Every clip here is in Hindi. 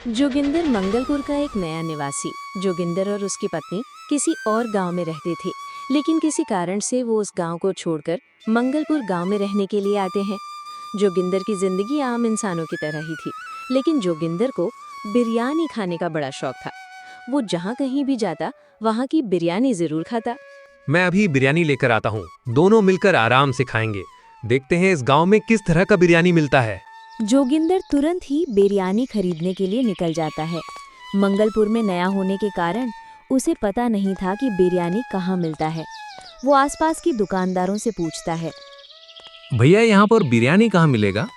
जोगिंदर मंगलपुर का एक नया निवासी। जोगिंदर और उसकी पत्नी किसी और गांव में रहते थे, लेकिन किसी कारण से वो उस गांव को छोड़कर मंगलपुर गांव में रहने के लिए आते हैं। जोगिंदर की जिंदगी आम इंसानों की तरह ही थी, लेकिन जोगिंदर को बिरयानी खाने का बड़ा शौक था। वो जहाँ कहीं भी जाता वहाँ की बिरयानी जरूर खाता। मैं अभी बिरयानी लेकर आता हूँ, दोनों मिलकर आराम से खाएंगे। देखते हैं इस गांव में किस तरह का बिरयानी मिलता है। जोगिंदर तुरंत ही बिरयानी खरीदने के लिए निकल जाता है। मंगलपुर में नया होने के कारण उसे पता नहीं था कि बिरयानी कहाँ मिलता है। वो आसपास की दुकानदारों से पूछता है। भैया, यहाँ पर बिरयानी कहाँ मिलेगा?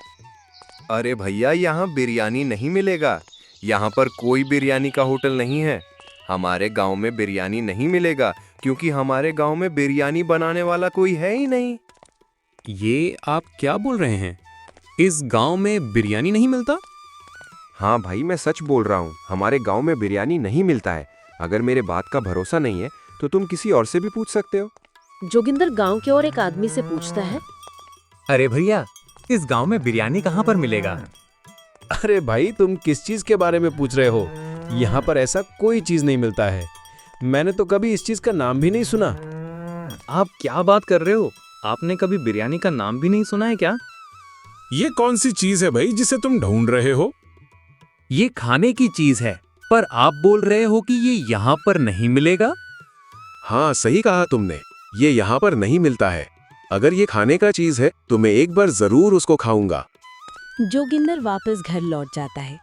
अरे भैया, यहाँ बिरयानी नहीं मिलेगा। यहाँ पर कोई बिरयानी का होटल नहीं है। हमारे गांव में बिरयानी नहीं मिलेगा क्योंकि हमारे गांव में बिरयानी बनाने वाला कोई है ही नहीं। ये आप क्या बोल रहे हैं? इस गांव में बिरयानी नहीं मिलता? हाँ भाई, मैं सच बोल रहा हूँ, हमारे गांव में बिरयानी नहीं मिलता है। अगर मेरे बात का भरोसा नहीं है तो तुम किसी और से भी पूछ सकते हो। जोगिंदर गांव के और एक आदमी से पूछता है। अरे भैया, इस गांव में बिरयानी कहाँ पर मिलेगा? अरे भाई, तुम किस चीज के बारे में पूछ रहे हो? यहाँ पर ऐसा कोई चीज नहीं मिलता है। मैंने तो कभी इस चीज का नाम भी नहीं सुना। आप क्या बात कर रहे हो? आपने कभी बिरयानी का नाम भी नहीं सुना है क्या? ये कौन सी चीज है भाई जिसे तुम ढूंढ रहे हो? ये खाने की चीज है, पर आप बोल रहे हो कि ये यहाँ पर नहीं मिलेगा? हाँ, सही कहा तुमने, ये यहाँ पर नहीं मिलता है। अगर ये खाने का चीज है तो मैं एक बार जरूर उसको खाऊंगा। जोगिंदर वापस घर लौट जाता है।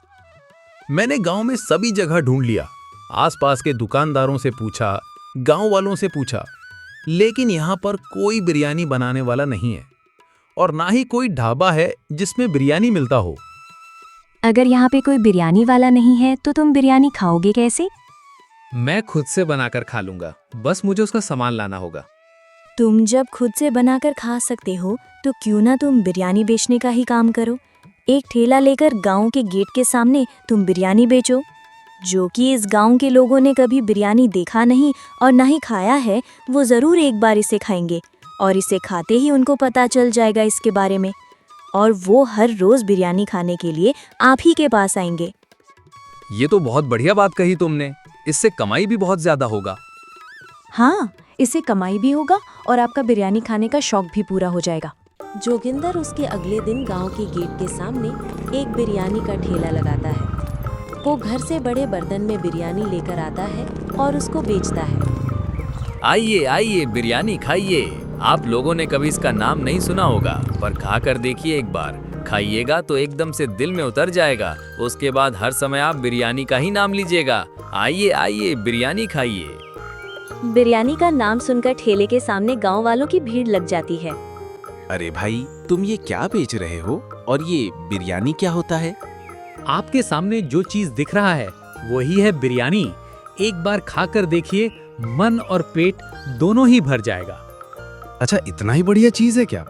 मैंने गांव में सभी जगह ढूंढ लिया, आसपास के दुकानदारों से पूछा, गांव वालों से पूछा, लेकिन यहाँ पर कोई बिरयानी बनाने वाला नहीं है और ना ही कोई ढाबा है जिसमें बिरयानी मिलता हो। अगर यहाँ पे कोई बिरयानी वाला नहीं है तो तुम बिरयानी खाओगे कैसे? मैं खुद से बनाकर खा लूंगा, बस मुझे उसका सामान लाना होगा। तुम जब खुद से बनाकर खा सकते हो तो क्यों ना तुम बिरयानी बेचने का ही काम करो। एक ठेला लेकर गांव के गेट के सामने तुम बिरयानी बेचो। जो कि इस गांव के लोगों ने कभी बिरयानी देखा नहीं और ना ही खाया है, वो जरूर एक बार इसे खाएंगे और इसे खाते ही उनको पता चल जाएगा इसके बारे में, और वो हर रोज बिरयानी खाने के लिए आप ही के पास आएंगे। ये तो बहुत बढ़िया बात कही तुमने, इससे कमाई भी बहुत ज्यादा होगा। हाँ, इससे कमाई भी होगा और आपका बिरयानी खाने का शौक भी पूरा हो जाएगा। जोगिंदर उसके अगले दिन गांव के गेट के सामने एक बिरयानी का ठेला लगाता है। वो घर से बड़े बर्तन में बिरयानी लेकर आता है और उसको बेचता है। आइए आइए, बिरयानी खाइए। आप लोगों ने कभी इसका नाम नहीं सुना होगा, पर खा कर देखिए एक बार। खाइएगा तो एकदम से दिल में उतर जाएगा। उसके बाद हर समय आप बिरयानी का ही नाम लीजिएगा। आइए आइए, बिरयानी खाइए। बिरयानी का नाम सुनकर ठेले के सामने गांव वालों की भीड़ लग जाती है। अरे भाई, तुम ये क्या बेच रहे हो और ये बिरयानी क्या होता है? आपके सामने जो चीज दिख रहा है वही है बिरयानी। एक बार खाकर देखिए, मन और पेट दोनों ही भर जाएगा। अच्छा, इतना ही बढ़िया चीज है क्या?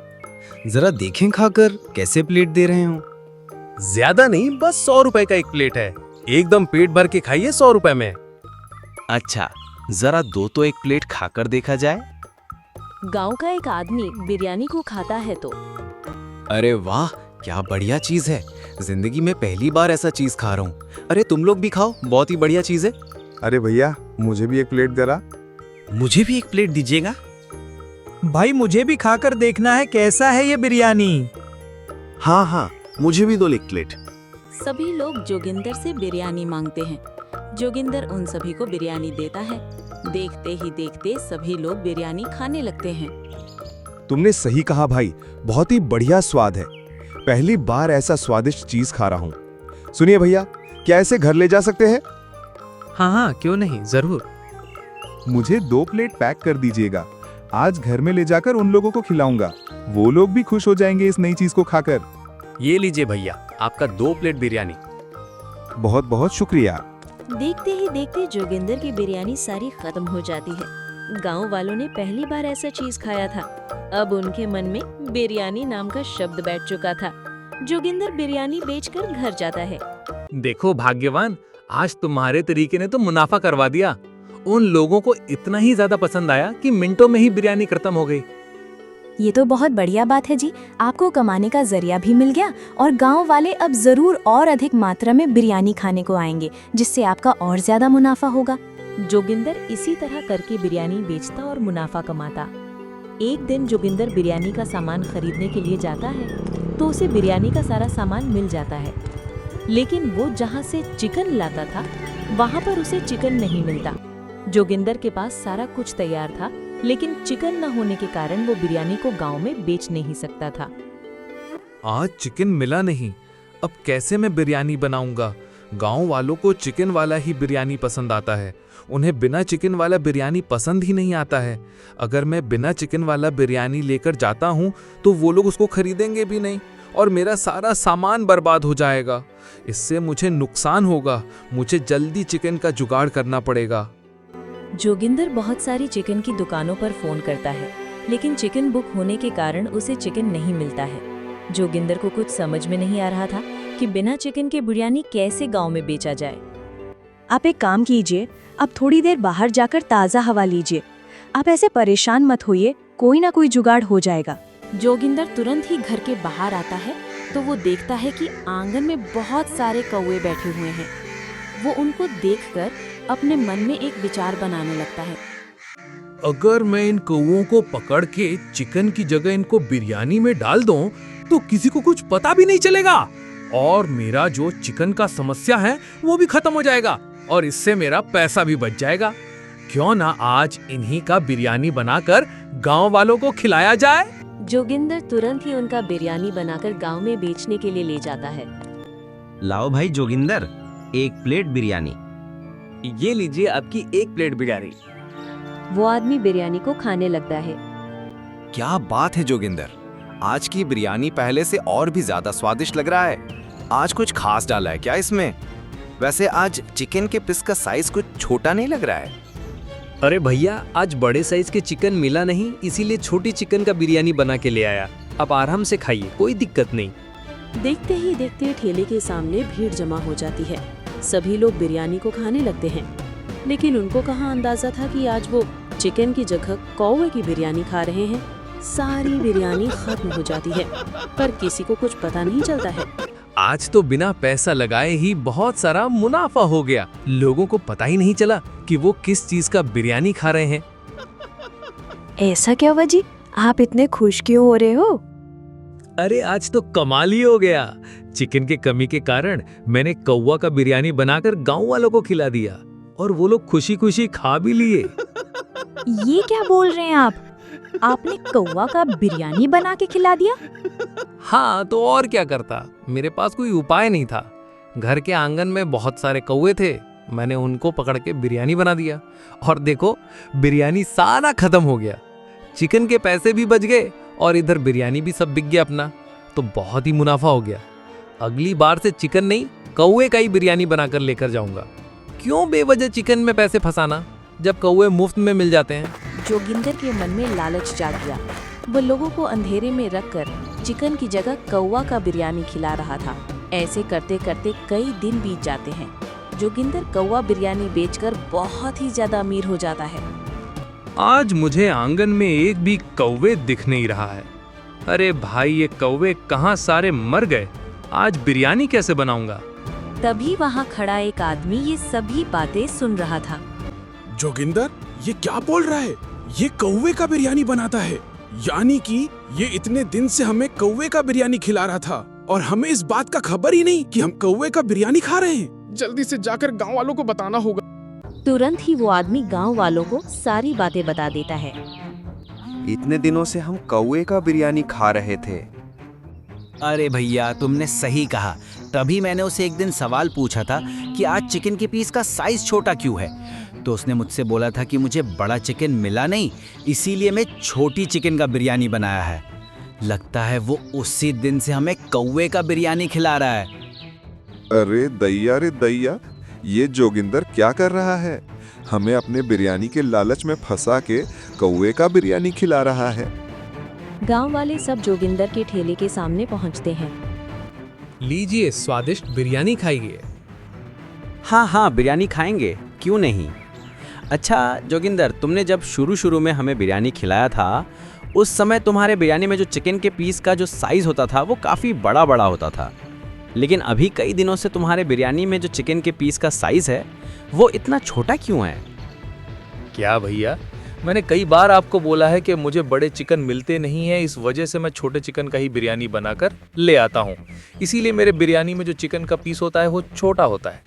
जरा देखें खाकर, कैसे प्लेट दे रहे हो? ज्यादा नहीं, बस 100 रुपए का एक प्लेट है। एकदम पेट भर के खाइए 100 रुपए में। अच्छा, जरा दो तो एक प्लेट खाकर देखा जाए। गांव का एक आदमी बिरयानी को खाता है तो अरे वाह, क्या बढ़िया चीज है। जिंदगी में पहली बार ऐसा चीज खा रहा हूँ। अरे तुम लोग भी खाओ, बहुत ही बढ़िया चीज है। अरे भैया, मुझे भी एक प्लेट जरा। मुझे भी एक प्लेट दीजिएगा। भाई, मुझे भी खाकर देखना है कैसा है ये बिरयानी। हाँ हाँ, मुझे भी दो एक प्लेट। सभी लोग जोगिंदर से बिरयानी मांगते हैं। जोगिंदर उन सभी को बिरयानी देता है। देखते ही देखते सभी लोग बिरयानी खाने लगते हैं। तुमने सही कहा भाई, बहुत ही बढ़िया स्वाद है। पहली बार ऐसा स्वादिष्ट चीज खा रहा हूँ। सुनिए भैया, क्या इसे घर ले जा सकते हैं? हाँ हाँ, क्यों नहीं, जरूर। मुझे 2 प्लेट पैक कर दीजिएगा। आज घर में ले जाकर उन लोगों को खिलाऊंगा। वो लोग भी खुश हो जाएंगे इस नई चीज को खाकर। ये लीजिए भैया, आपका 2 प्लेट बिरयानी। बहुत बहुत शुक्रिया। देखते ही देखते जोगिंदर की बिरयानी सारी खत्म हो जाती है। गांव वालों ने पहली बार ऐसा चीज खाया था। अब उनके मन में बिरयानी नाम का शब्द बैठ चुका था। जोगिंदर बिरयानी बेचकर घर जाता है। देखो भाग्यवान, आज तुम्हारे तरीके ने तो मुनाफा करवा दिया। उन लोगों को इतना ही ज्यादा पसंद आया कि मिनटों में ही बिरयानी खत्म हो गई। ये तो बहुत बढ़िया बात है जी। आपको कमाने का जरिया भी मिल गया और गांव वाले अब जरूर और अधिक मात्रा में बिरयानी खाने को आएंगे, जिससे आपका और ज्यादा मुनाफा होगा। जोगिंदर इसी तरह करके बिरयानी बेचता और मुनाफा कमाता। एक दिन जोगिंदर बिरयानी का सामान खरीदने के लिए जाता है तो उसे बिरयानी का सारा सामान मिल जाता है, लेकिन वो जहाँ से चिकन लाता था वहाँ पर उसे चिकन नहीं मिलता। जोगिंदर के पास सारा कुछ तैयार था, लेकिन चिकन न होने के कारण वो बिरयानी को गांव में बेच नहीं सकता था। आज चिकन मिला नहीं, अब कैसे मैं बिरयानी बनाऊंगा? गांव वालों को चिकन वाला ही बिरयानी पसंद आता है, उन्हें बिना चिकन वाला बिरयानी पसंद ही नहीं आता है। अगर मैं बिना चिकन वाला बिरयानी लेकर जाता हूं तो वो लोग उसको खरीदेंगे भी नहीं और मेरा सारा सामान बर्बाद हो जाएगा। इससे मुझे नुकसान होगा। मुझे जल्दी चिकन का जुगाड़ करना पड़ेगा। जोगिंदर बहुत सारी चिकन की दुकानों पर फोन करता है, लेकिन चिकन बुक होने के कारण उसे चिकन नहीं मिलता है। जोगिंदर को कुछ समझ में नहीं आ रहा था कि बिना चिकन के बिरयानी कैसे गांव में बेचा जाए। आप एक काम कीजिए, अब थोड़ी देर बाहर जाकर ताज़ा हवा लीजिए। आप ऐसे परेशान मत होइए, कोई ना कोई जुगाड़ हो जाएगा। जोगिंदर तुरंत ही घर के बाहर आता है तो वो देखता है कि आंगन में बहुत सारे कौवे बैठे हुए हैं। वो उनको देखकर अपने मन में एक विचार बनाने लगता है। अगर मैं इन कौवों को पकड़ के चिकन की जगह इनको बिरयानी में डाल दूं तो किसी को कुछ पता भी नहीं चलेगा और मेरा जो चिकन का समस्या है वो भी खत्म हो जाएगा और इससे मेरा पैसा भी बच जाएगा। क्यों ना आज इन्हीं का बिरयानी बनाकर गांव वालों को खिलाया जाए। जोगिंदर तुरंत ही उनका बिरयानी बनाकर गांव में बेचने के लिए ले जाता है। लाओ भाई जोगिंदर, एक प्लेट बिरयानी। ये लीजिए आपकी एक प्लेट बिरयानी। वो आदमी बिरयानी को खाने लगता है। क्या बात है जोगिंदर, आज की बिरयानी पहले से और भी ज्यादा स्वादिष्ट लग रहा है। आज कुछ खास डाला है क्या इसमें? वैसे आज चिकन के पीस का साइज कुछ छोटा नहीं लग रहा है। अरे भैया, आज बड़े साइज के चिकन मिला नहीं, इसीलिए छोटी चिकन का बिरयानी बना के ले आया। आप आराम से खाइए, कोई दिक्कत नहीं। देखते ही देखते ठेले के सामने भीड़ जमा हो जाती है। सभी लोग बिरयानी को खाने लगते हैं, लेकिन उनको कहाँ अंदाजा था कि आज वो चिकन की जगह कौवे की बिरयानी खा रहे हैं। सारी बिरयानी खत्म हो जाती है, पर किसी को कुछ पता नहीं चलता है। आज तो बिना पैसा लगाए ही बहुत सारा मुनाफा हो गया। लोगों को पता ही नहीं चला कि वो किस चीज का बिरयानी खा रहे हैं। ऐसा क्या हुआ जी, आप इतने खुश क्यों हो रहे हो? अरे आज तो कमाल ही हो गया। चिकन के कमी के कारण मैंने कौवा का बिरयानी बनाकर गांव वालों को खिला दिया और वो लोग खुशी खुशी खा भी लिए। ये क्या बोल रहे हैं आप? आपने कौवा का बिरयानी बना के खिला दिया? हाँ, तो और क्या करता, मेरे पास कोई उपाय नहीं था। घर के आंगन में बहुत सारे कौवे थे, मैंने उनको पकड़ के बिरयानी बना दिया और देखो बिरयानी सारा खत्म हो गया। चिकन के पैसे भी बच गए और इधर बिरयानी भी सब बिक गया अपना, तो बहुत ही मुनाफा हो गया। अगली बार से चिकन नहीं, कौवे का ही बिरयानी बनाकर लेकर जाऊंगा। क्यों बेवजह चिकन में पैसे फंसाना जब कौवे मुफ्त में मिल जाते हैं। जोगिंदर के मन में लालच जाग गया। वो लोगों को अंधेरे में रखकर चिकन की जगह कौवा का बिरयानी खिला रहा था। ऐसे करते करते कई दिन बीत जाते हैं। जोगिंदर कौवा बिरयानी बेचकर बहुत ही ज्यादा अमीर हो जाता है। आज मुझे आंगन में एक भी कौवे दिख नहीं रहा है। अरे भाई, ये कौवे कहाँ सारे मर गए। आज बिरयानी कैसे बनाऊंगा? तभी वहाँ खड़ा एक आदमी ये सभी बातें सुन रहा था। जोगिंदर, ये क्या बोल रहा है? ये कौवे का बिरयानी बनाता है, यानी कि ये इतने दिन से हमें कौवे का बिरयानी खिला रहा था और हमें इस बात का खबर ही नहीं कि हम कौवे का बिरयानी खा रहे हैं। जल्दी से जाकर गांव वालों को बताना होगा। तुरंत ही वो आदमी गांव वालों को सारी बातें बता देता है। इतने दिनों से हम कौवे का बिरयानी खा रहे थे। अरे भैया, तुमने सही कहा। तभी मैंने उसे एक दिन सवाल पूछा था कि आज चिकन के पीस का साइज छोटा क्यों है, तो उसने मुझसे बोला था कि मुझे बड़ा चिकन मिला नहीं, इसीलिए मैं छोटी चिकन का बिरयानी बनाया है। लगता है वो उसी दिन से हमें कौवे का बिरयानी खिला रहा है। अरे दैया रे दैया, ये जोगिंदर क्या कर रहा है? हमें अपने बिरयानी के लालच में फंसा के कौवे का बिरयानी खिला रहा है। गांव वाले सब जोगिंदर के ठेले के सामने पहुंचते हैं। लीजिए, स्वादिष्ट बिरयानी खाइए। हाँ हाँ, बिरयानी खाएंगे, क्यों नहीं। अच्छा जोगिंदर, तुमने जब शुरू में हमें बिरयानी खिलाया था उस समय तुम्हारे बिरयानी में जो चिकन के पीस का जो साइज होता था वो काफ़ी बड़ा बड़ा होता था, लेकिन अभी कई दिनों से तुम्हारे बिरयानी में जो चिकन के पीस का साइज है वो इतना छोटा क्यों है? क्या भैया, मैंने कई बार आपको बोला है कि मुझे बड़े चिकन मिलते नहीं हैं, इस वजह से मैं छोटे चिकन का ही बिरयानी बनाकर ले आता हूँ। इसीलिए मेरे बिरयानी में जो चिकन का पीस होता है वो छोटा होता है।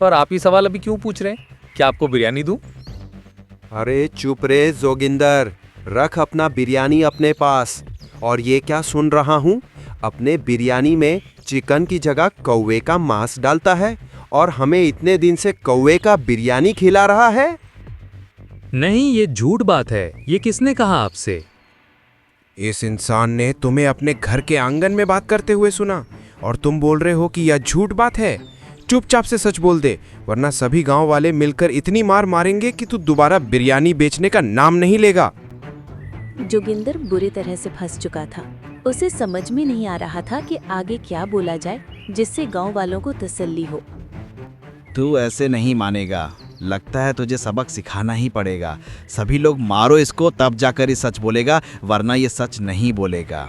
पर आप ये सवाल अभी क्यों पूछ रहे हैं? क्या आपको बिरयानी दूं? अरे चुप रे जोगिंदर, रख अपना बिरयानी अपने पास। और ये क्या सुन रहा हूँ, अपने बिरयानी में चिकन की जगह कौवे का मांस डालता है और हमें इतने दिन से कौवे का बिरयानी खिला रहा है। नहीं, ये झूठ बात है। ये किसने कहा आपसे? इस इंसान ने तुम्हें अपने घर के आंगन में बात करते हुए सुना और तुम बोल रहे हो कि यह झूठ बात है। चुपचाप से सच बोल दे, वरना सभी गांव वाले मिलकर इतनी मार मारेंगे कि तू दोबारा बिरयानी बेचने का नाम नहीं लेगा। जोगिंदर बुरी तरह से फंस चुका था। उसे समझ में नहीं आ रहा था कि आगे क्या बोला जाए जिससे गांव वालों को तसल्ली हो। तू ऐसे नहीं मानेगा, लगता है तुझे सबक सिखाना ही पड़ेगा। सभी लोग मारो इसको, तब जाकर ये सच बोलेगा, वरना ये सच नहीं बोलेगा।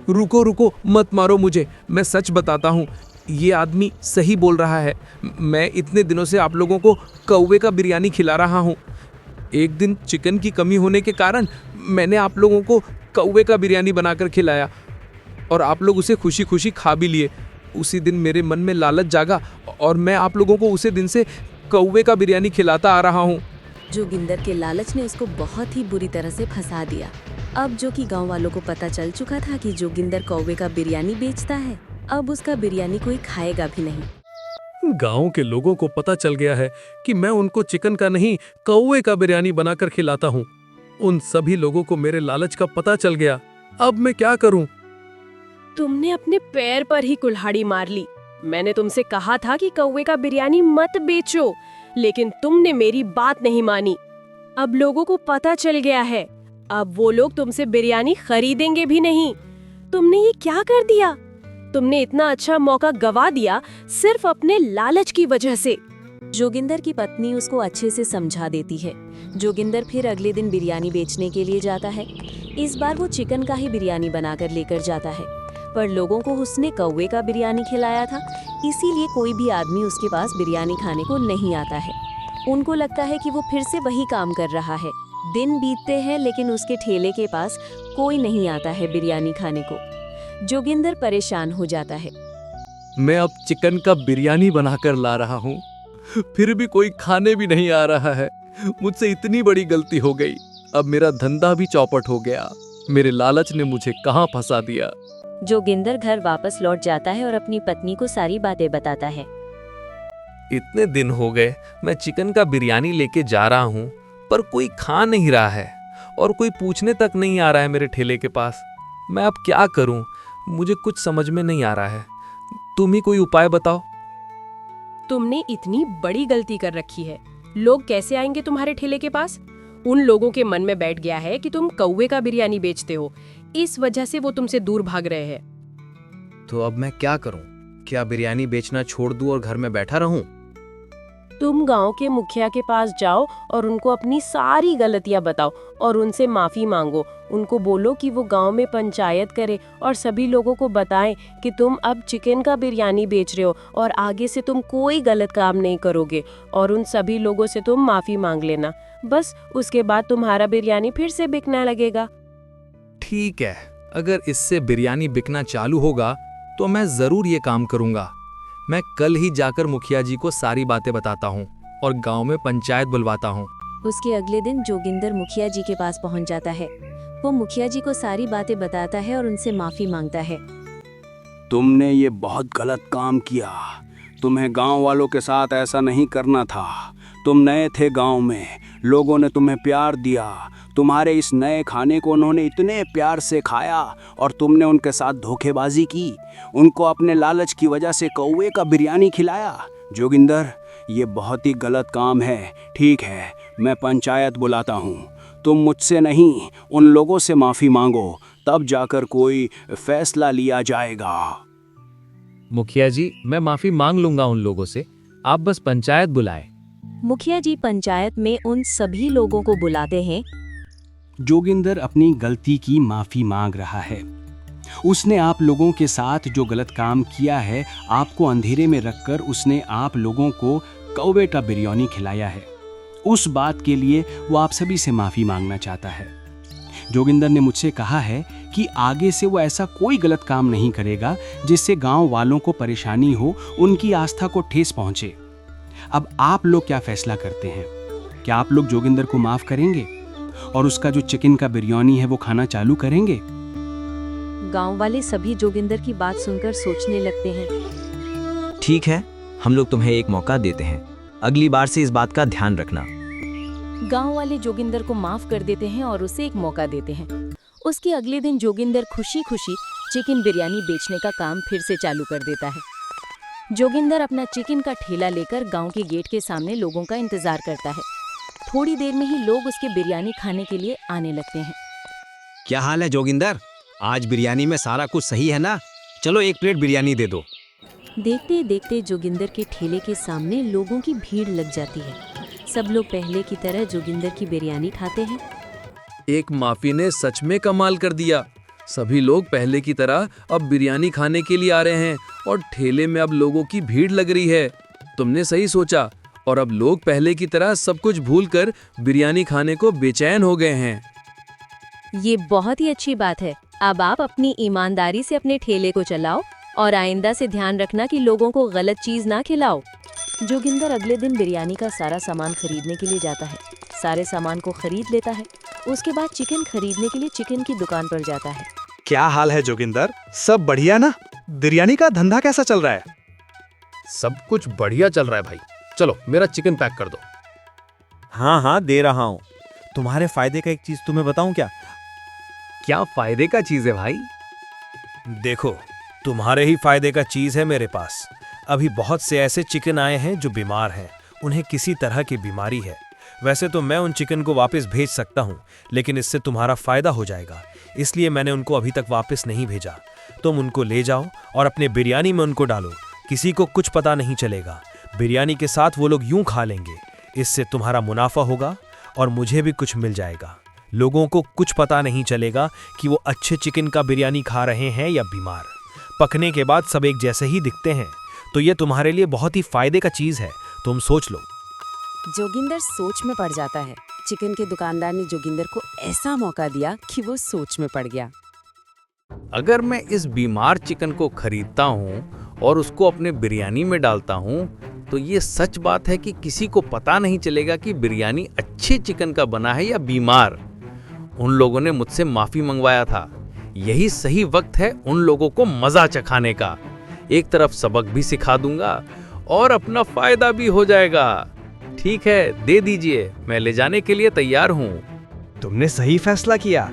रुको रुको, मत मारो मुझे, मैं सच बताता हूँ। ये आदमी सही बोल रहा है। मैं इतने दिनों से आप लोगों को कौवे का बिरयानी खिला रहा हूँ। एक दिन चिकन की कमी होने के कारण मैंने आप लोगों को कौवे का बिरयानी बनाकर खिलाया और आप लोग उसे खुशी खुशी खा भी लिए। उसी दिन मेरे मन में लालच जागा और मैं आप लोगों को उसी दिन से कौवे का बिरयानी खिलाता आ रहा हूँ। जोगिंदर के लालच ने उसको बहुत ही बुरी तरह से फंसा दिया। अब जो कि गांव वालों को पता चल चुका था कि जोगिंदर कौवे का बिरयानी बेचता है, अब उसका बिरयानी कोई खाएगा भी नहीं। गांव के लोगों को पता चल गया है कि मैं उनको चिकन का नहीं कौवे का बिरयानी बनाकर खिलाता हूँ। उन सभी लोगों को मेरे लालच का पता चल गया। अब मैं क्या करूँ? तुमने अपने पैर पर ही कुल्हाड़ी मार ली। मैंने तुमसे कहा था कि कौवे का बिरयानी मत बेचो, लेकिन तुमने मेरी बात नहीं मानी। अब लोगों को पता चल गया है, अब वो लोग तुमसे बिरयानी खरीदेंगे भी नहीं। तुमने ये क्या कर दिया? तुमने इतना अच्छा मौका गवा दिया सिर्फ अपने लालच की वजह से। जोगिंदर की पत्नी उसको अच्छे से समझा देती है। जोगिंदर फिर अगले दिन बिरयानी बेचने के लिए जाता है। इस बार वो चिकन का ही बिरयानी बनाकर लेकर जाता है, पर लोगों को उसने कौवे का बिरयानी खिलाया था, इसीलिए कोई भी आदमी उसके पास बिरयानी खाने को नहीं आता है। उनको लगता है कि वो फिर से वही काम कर रहा है। दिन बीतते हैं लेकिन उसके ठेले के पास कोई नहीं आता है बिरयानी खाने को। जोगिंदर परेशान हो जाता है। मैं अब चिकन का बिरयानी बनाकर ला रहा हूँ, फिर भी कोई खाने भी नहीं आ रहा है। मुझसे इतनी बड़ी गलती हो गई। अब मेरा धंधा भी चौपट हो गया। मेरे लालच ने मुझे कहाँ फंसा दिया। जोगिंदर घर वापस लौट जाता है और अपनी पत्नी को सारी बातें बताता है। इतने दिन हो गए मैं चिकन का बिरयानी लेके जा रहा हूँ, पर कोई खा नहीं रहा है और कोई पूछने तक नहीं आ रहा है मेरे ठेले के पास। मैं अब क्या करूँ? मुझे कुछ समझ में नहीं आ रहा है। तुम ही कोई उपाय बताओ। तुमने इतनी बड़ी गलती कर रखी है। लोग कैसे आएंगे तुम्हारे ठेले के पास? उन लोगों के मन में बैठ गया है कि तुम कौवे का बिरयानी बेचते हो, इस वजह से वो तुमसे दूर भाग रहे हैं। तो अब मैं क्या करूं? क्या बिरयानी बेचना छोड़ दूं और घर में बैठा रहूं? तुम गांव के मुखिया के पास जाओ और उनको अपनी सारी गलतियां बताओ और उनसे माफी मांगो। उनको बोलो कि वो गांव में पंचायत करे और सभी लोगों को बताएं कि तुम अब चिकन का बिरयानी बेच रहे हो और आगे से तुम कोई गलत काम नहीं करोगे, और उन सभी लोगों से तुम माफी मांग लेना। बस उसके बाद तुम्हारा बिरयानी फिर से बिकने लगेगा। ठीक है, अगर इससे बिरयानी बिकना चालू होगा तो मैं जरूर ये काम करूंगा। मैं कल ही जाकर मुखिया जी को सारी बातें बताता हूँ और गांव में पंचायत बुलवाता हूँ। उसके अगले दिन जोगिंदर मुखिया जी के पास पहुंच जाता है। वो मुखिया जी को सारी बातें बताता है और उनसे माफी मांगता है। तुमने ये बहुत गलत काम किया। तुम्हें गांव वालों के साथ ऐसा नहीं करना था। तुम नए थे गांव में, लोगों ने तुम्हें प्यार दिया। तुम्हारे इस नए खाने को उन्होंने इतने प्यार से खाया और तुमने उनके साथ धोखेबाजी की। उनको अपने लालच की वजह से कौवे का बिरयानी खिलाया। जोगिंदर, ये बहुत ही गलत काम है। ठीक है, मैं पंचायत बुलाता हूँ। तुम मुझसे नहीं, उन लोगों से माफ़ी मांगो, तब जाकर कोई फैसला लिया जाएगा। मुखिया जी, मैं माफी मांग लूंगा उन लोगों से। आप बस पंचायत बुलाएं। मुखिया जी पंचायत में उन सभी लोगों को बुलाते हैं। जोगिंदर अपनी गलती की माफी मांग रहा है। उसने आप लोगों के साथ जो गलत काम किया है, आपको अंधेरे में रखकर उसने आप लोगों को कौवे का बिरयानी खिलाया है। उस बात के लिए वो आप सभी से माफी मांगना चाहता है। जोगिंदर ने मुझसे कहा है कि आगे से वो ऐसा कोई गलत काम नहीं करेगा जिससे गांव वालों को परेशानी हो, उनकी आस्था को ठेस पहुंचे। अब आप लोग क्या फैसला करते हैं? क्या आप लोग जोगिंदर को माफ करेंगे और उसका जो चिकन का बिरयानी है वो खाना चालू करेंगे? गांव वाले सभी जोगिंदर की बात सुनकर सोचने लगते हैं। ठीक है, हम लोग तुम्हें एक मौका देते हैं। अगली बार से इस बात का ध्यान रखना। गांव वाले जोगिंदर को माफ कर देते हैं और उसे एक मौका देते हैं। उसके अगले दिन जोगिंदर खुशी खुशी चिकन बिरयानी बेचने का काम फिर से चालू कर देता है। जोगिंदर अपना चिकन का ठेला लेकर गांव के गेट के सामने लोगों का इंतजार करता है। थोड़ी देर में ही लोग उसके बिरयानी खाने के लिए आने लगते हैं। क्या हाल है जोगिंदर? आज बिरयानी में सारा कुछ सही है ना? चलो 1 प्लेट बिरयानी दे दो। देखते देखते जोगिंदर के ठेले के सामने लोगों की भीड़ लग जाती है। सब लोग पहले की तरह जोगिंदर की बिरयानी खाते हैं। एक माफी ने सच में कमाल कर दिया। सभी लोग पहले की तरह अब बिरयानी खाने के लिए आ रहे हैं और ठेले में अब लोगों की भीड़ लग रही है। तुमने सही सोचा और अब लोग पहले की तरह सब कुछ भूलकर बिरयानी खाने को बेचैन हो गए हैं। ये बहुत ही अच्छी बात है। अब आप अपनी ईमानदारी से अपने ठेले को चलाओ और आइंदा से ध्यान रखना कि लोगों को गलत चीज ना खिलाओ। जोगिंदर अगले दिन बिरयानी का सारा सामान खरीदने के लिए जाता है। सारे सामान को खरीद लेता है। उसके बाद चिकन खरीदने के लिए चिकन की दुकान पर जाता है। क्या हाल है जोगिंदर? सब बढ़िया ना? बिरयानी का धंधा कैसा चल रहा है? सब कुछ बढ़िया चल रहा है भाई। चलो मेरा चिकन पैक कर दो। हाँ हाँ, दे रहा हूँ। तुम्हारे फायदे का एक चीज तुम्हें बताऊं क्या? क्या फायदे का चीज है भाई? देखो, तुम्हारे ही फायदे का चीज है मेरे पास। अभी बहुत से ऐसे चिकन आए हैं जो बीमार हैं। उन्हें किसी तरह की बीमारी है। वैसे तो मैं उन चिकन को वापस भेज सकता हूँ, लेकिन इससे तुम्हारा फायदा हो जाएगा, इसलिए मैंने उनको अभी तक वापस नहीं भेजा। तुम उनको ले जाओ और अपने बिरयानी में उनको डालो। किसी को कुछ पता नहीं चलेगा। बिरयानी के साथ वो लोग यूं खा लेंगे। इससे तुम्हारा मुनाफा होगा और मुझे भी कुछ मिल जाएगा। लोगों को कुछ पता नहीं चलेगा कि वो अच्छे चिकन का बिरयानी खा रहे हैं या बीमार। पकने के बाद सब एक जैसे ही दिखते हैं, तो ये तुम्हारे लिए बहुत ही फायदे का चीज है। तुम सोच लो। जोगिंदर सोच में पड़ जाता है। चिकन के दुकानदार ने जोगिंदर को ऐसा मौका दिया कि वो सोच में पड़ गया। अगर मैं इस बीमार चिकन को खरीदता हूँ और उसको अपने बिरयानी में डालता हूँ, तो ये सच बात है कि किसी को पता नहीं चलेगा कि बिरयानी अच्छे चिकन का बना है या बीमार। उन लोगों ने मुझसे माफी मंगवाया था। यही सही वक्त है उन लोगों को मजा चखाने का। एक तरफ सबक भी सिखा दूंगा और अपना फायदा भी हो जाएगा। ठीक है, दे दीजिए, मैं ले जाने के लिए तैयार हूँ। तुमने सही फैसला किया।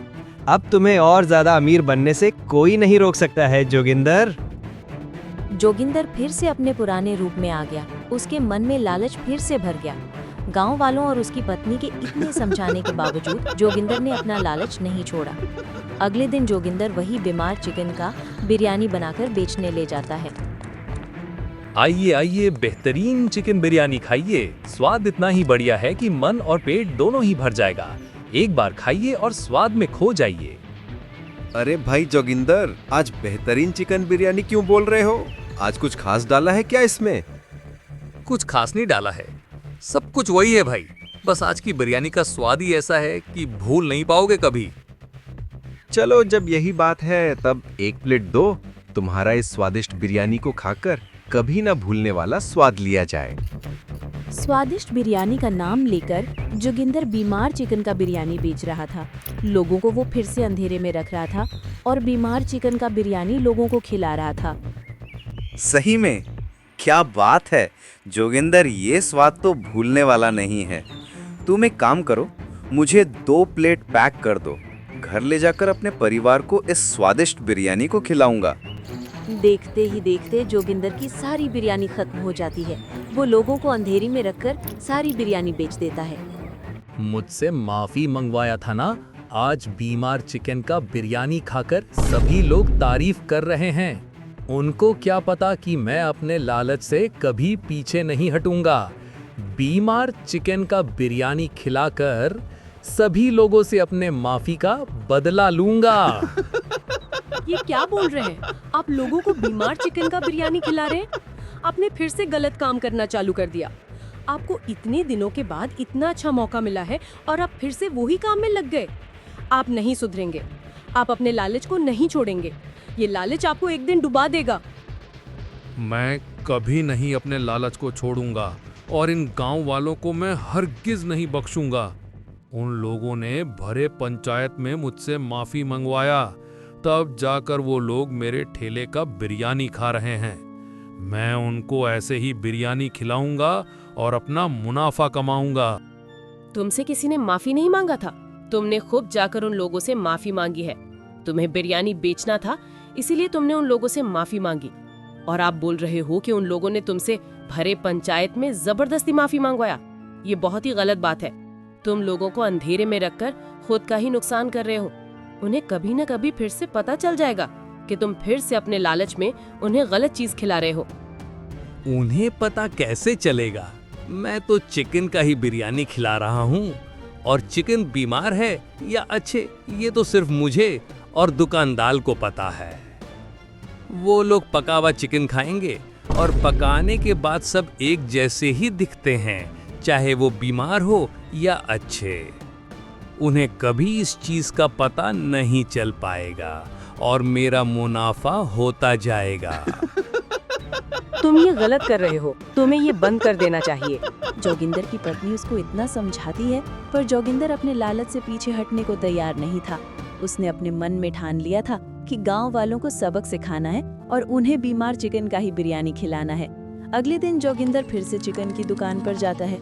अब तुम्हें और ज्यादा अमीर बनने से कोई नहीं रोक सकता है जोगिंदर। जोगिंदर फिर से अपने पुराने रूप में आ गया। उसके मन में लालच फिर से भर गया। गांव वालों और उसकी पत्नी के इतने समझाने के बावजूद जोगिंदर ने अपना लालच नहीं छोड़ा। अगले दिन जोगिंदर वही बीमार चिकन का बिरयानी बनाकर बेचने ले जाता है। आइए आइए, बेहतरीन चिकन बिरयानी खाइए। स्वाद इतना ही बढ़िया है कि मन और पेट दोनों ही भर जाएगा। एक बार खाइए और स्वाद में खो जाइए। अरे भाई जोगिंदर, आज बेहतरीन चिकन बिरयानी क्यों बोल रहे हो? आज कुछ खास डाला है क्या इसमें? कुछ खास नहीं डाला है, सब कुछ वही है भाई। बस आज की बिरयानी का स्वाद ही ऐसा है कि भूल नहीं पाओगे कभी। चलो, जब यही बात है तब 1 प्लेट दो। तुम्हारा इस स्वादिष्ट बिरयानी को खाकर कभी ना भूलने वाला स्वाद लिया जाए। स्वादिष्ट बिरयानी का नाम लेकर जोगिंदर बीमार चिकन का बिरयानी बेच रहा था। लोगों को वो फिर से अंधेरे में रख रहा था और बीमार चिकन का बिरयानी लोगों को खिला रहा था। सही में क्या बात है जोगिंदर, ये स्वाद तो भूलने वाला नहीं है। तुम एक काम करो, मुझे 2 प्लेट पैक कर दो। घर ले जाकर अपने परिवार को इस स्वादिष्ट बिरयानी को खिलाऊंगा। देखते ही देखते जोगिंदर की सारी बिरयानी खत्म हो जाती है। वो लोगों को अंधेरी में रखकर सारी बिरयानी बेच देता है। मुझसे माफी मंगवाया था ना? आज बीमार चिकन का बिरयानी खाकर सभी लोग तारीफ कर रहे हैं। उनको क्या पता कि मैं अपने लालच से कभी पीछे नहीं हटूंगा। बीमार चिकन का बिरयानी खिलाकर सभी लोगों से अपने माफी का बदला लूंगा। ये क्या बोल रहे हैं? आप लोगों को बीमार चिकन का बिरयानी खिला रहे हैं? आपने फिर से गलत काम करना चालू कर दिया। आपको इतने दिनों के बाद इतना अच्छा मौका मिला है और आप फिर से वही काम में लग गए। आप नहीं सुधरेंगे। आप अपने लालच को नहीं छोड़ेंगे। ये लालच आपको एक दिन डुबा देगा। मैं कभी नहीं अपने लालच को छोड़ूंगा और इन गांव वालों को मैं हरगिज नहीं बख्शूंगा। उन लोगों ने भरे पंचायत में मुझसे माफी मंगवाया, तब जाकर वो लोग मेरे ठेले का बिरयानी खा रहे हैं। मैं उनको ऐसे ही बिरयानी खिलाऊंगा और अपना मुनाफा कमाऊंगा। तुमसे किसी ने माफी नहीं मांगा था। तुमने खुद जाकर उन लोगों से माफी मांगी है। तुम्हें बिरयानी बेचना था, इसीलिए तुमने उन लोगों से माफी मांगी। और आप बोल रहे हो कि उन लोगों ने तुमसे भरे पंचायत में जबरदस्ती माफी मांगवाया। ये बहुत ही गलत बात है। तुम लोगों को अंधेरे में रखकर खुद का ही नुकसान कर रहे हो। उन्हें कभी न कभी फिर से पता चल जाएगा कि तुम फिर से अपने लालच में उन्हें गलत चीज खिला रहे हो। उन्हें पता कैसे चलेगा? मैं तो चिकन का ही बिरयानी खिला रहा हूँ, और चिकन बीमार है या अच्छे ये तो सिर्फ मुझे और दुकानदार को पता है। वो लोग पका हुआ चिकन खाएंगे और पकाने के बाद सब एक जैसे ही दिखते हैं, चाहे वो बीमार हो या अच्छे। उन्हें कभी इस चीज का पता नहीं चल पाएगा और मेरा मुनाफा होता जाएगा। तुम ये गलत कर रहे हो। तुम्हें ये बंद कर देना चाहिए। जोगिंदर की पत्नी उसको इतना समझाती है, पर जोगिंदर अपने लालच से पीछे हटने को तैयार नहीं था। उसने अपने मन में ठान लिया था कि गांव वालों को सबक सिखाना है और उन्हें बीमार चिकन का ही बिरयानी खिलाना है। अगले दिन जोगिंदर फिर से चिकन की दुकान पर जाता है।